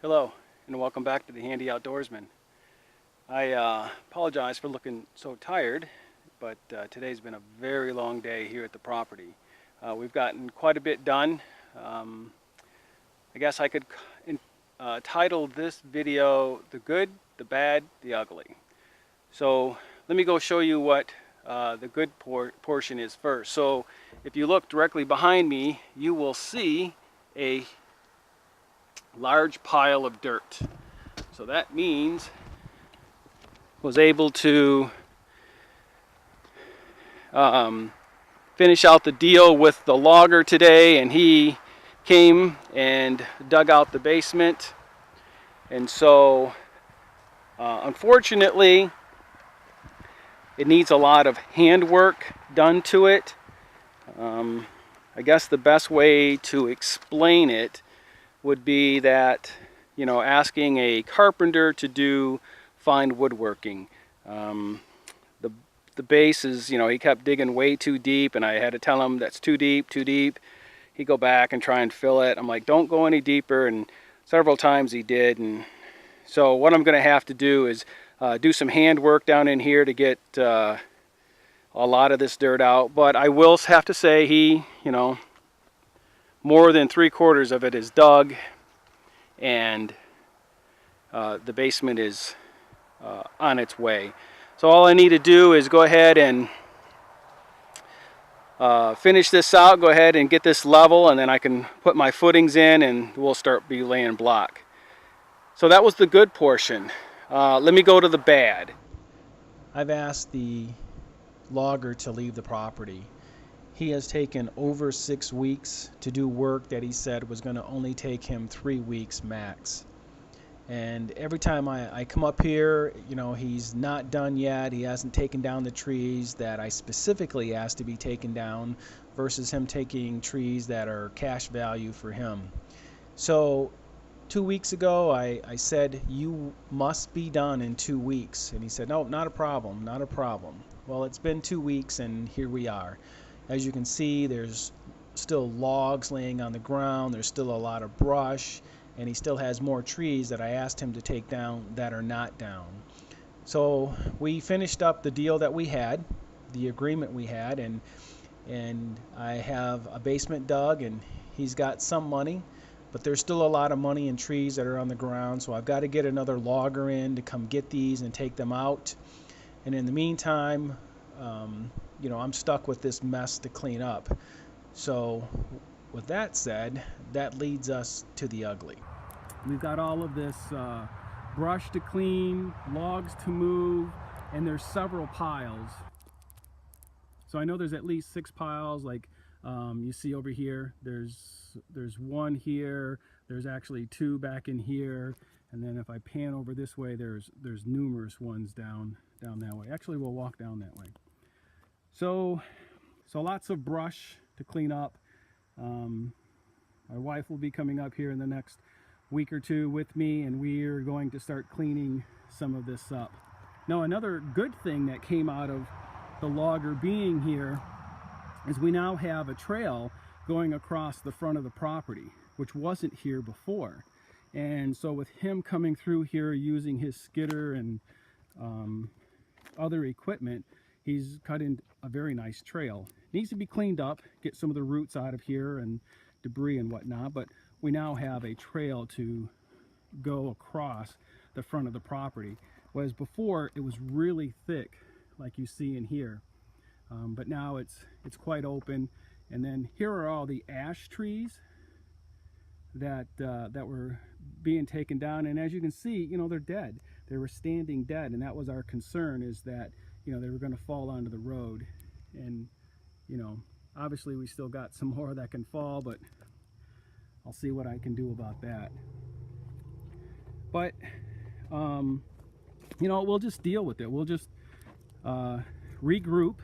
Hello, and welcome back to the Handy Outdoorsman. I apologize for looking so tired, but today's been a very long day here at the property. We've gotten quite a bit done. I guess I could title this video The Good, the Bad, the Ugly. So let me go show you what the good portion is first. So if you look directly behind me, you will see a large pile of dirt. So that means was able to finish out the deal with the logger today, and he came and dug out the basement. And so unfortunately it needs a lot of handwork done to it. I guess the best way to explain it would be that, you know, asking a carpenter to do fine woodworking. The base is, you know, he kept digging way too deep, and I had to tell him that's too deep, too deep. He'd go back and try and fill it. I'm like, don't go any deeper, and several times he did. And so what I'm going to have to do is do some handwork down in here to get a lot of this dirt out. But I will have to say, he, you know, more than 3/4 of it is dug, and the basement is on its way. So all I need to do is go ahead and finish this out, go ahead and get this level, and then I can put my footings in and we'll start laying block. So that was the good portion. Let me go to the bad. I've asked the logger to leave the property. He has taken over 6 weeks to do work that he said was going to only take him 3 weeks max. And every time I come up here, you know, he's not done yet. He hasn't taken down the trees that I specifically asked to be taken down, versus him taking trees that are cash value for him. So 2 weeks ago, I said, you must be done in 2 weeks. And he said, no, not a problem, not a problem. Well, it's been 2 weeks, and here we are. As you can see, there's still logs laying on the ground. There's still a lot of brush, and he still has more trees that I asked him to take down that are not down. So we finished up the deal that we had, the agreement we had, and I have a basement dug, and he's got some money, but there's still a lot of money in trees that are on the ground. So I've got to get another logger in to come get these and take them out. And in the meantime, you know, I'm stuck with this mess to clean up. So with that said, that leads us to the ugly. We've got all of this brush to clean, logs to move, and there's several piles. So I know there's at least 6 piles, like you see over here. There's one here, there's actually 2 back in here, and then if I pan over this way, there's numerous ones down that way. Actually, we'll walk down that way. So lots of brush to clean up. My wife will be coming up here in the next week or 2 with me, and we are going to start cleaning some of this up. Now, another good thing that came out of the logger being here is we now have a trail going across the front of the property, which wasn't here before. And so with him coming through here using his skidder and other equipment, he's cut in a very nice trail. It needs to be cleaned up, get some of the roots out of here and debris and whatnot, but we now have a trail to go across the front of the property. Whereas before it was really thick, like you see in here, but now it's quite open. And then here are all the ash trees that were being taken down, and as you can see, you know, they're dead. They were standing dead, and that was our concern, is that, you know, they were going to fall onto the road. And, you know, obviously we still got some more that can fall, but I'll see what I can do about that. But you know, we'll just deal with it. We'll just regroup,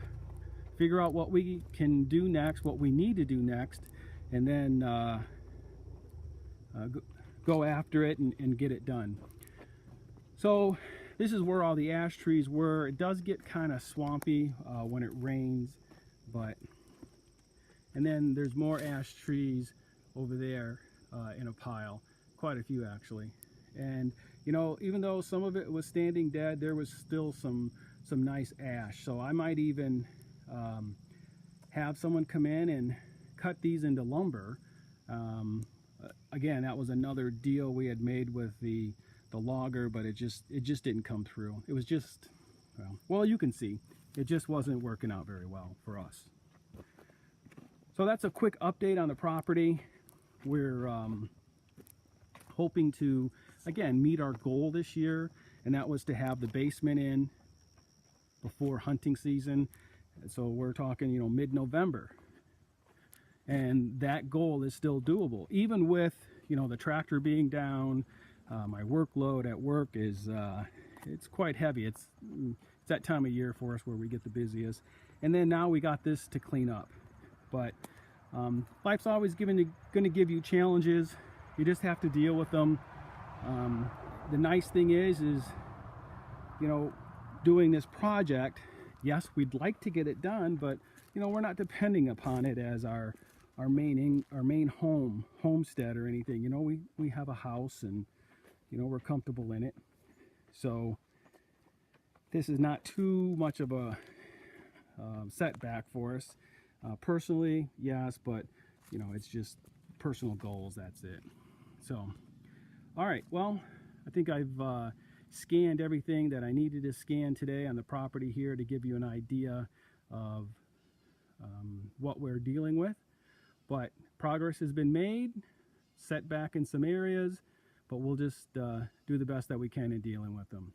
figure out what we can do next, what we need to do next, and then go after it and get it done. So this is where all the ash trees were. It does get kind of swampy when it rains, and then there's more ash trees over there in a pile, quite a few actually. And you know, even though some of it was standing dead, there was still some nice ash. So I might even have someone come in and cut these into lumber. Again, that was another deal we had made with the logger, but it just didn't come through. It was just, well, you can see it just wasn't working out very well for us. So that's a quick update on the property. We're hoping to, again, meet our goal this year, and that was to have the basement in before hunting season. So we're talking, you know, mid-November. And that goal is still doable, even with, you know, the tractor being down. My workload at work is it's quite heavy. It's that time of year for us where we get the busiest. And then now we got this to clean up. But life's always going to give you challenges. You just have to deal with them. The nice thing is, you know, doing this project, yes, we'd like to get it done, but you know, we're not depending upon it as our main homestead or anything. You know, we have a house, and you know, we're comfortable in it. So this is not too much of a setback for us. Personally, yes, but you know, it's just personal goals, that's it. So, all right, well, I think I've scanned everything that I needed to scan today on the property here to give you an idea of what we're dealing with. But progress has been made, setback in some areas, but we'll just do the best that we can in dealing with them.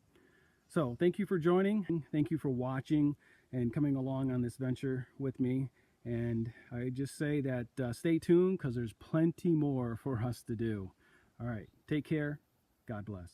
So thank you for joining. Thank you for watching and coming along on this venture with me. And I just say that stay tuned, because there's plenty more for us to do. All right, take care. God bless.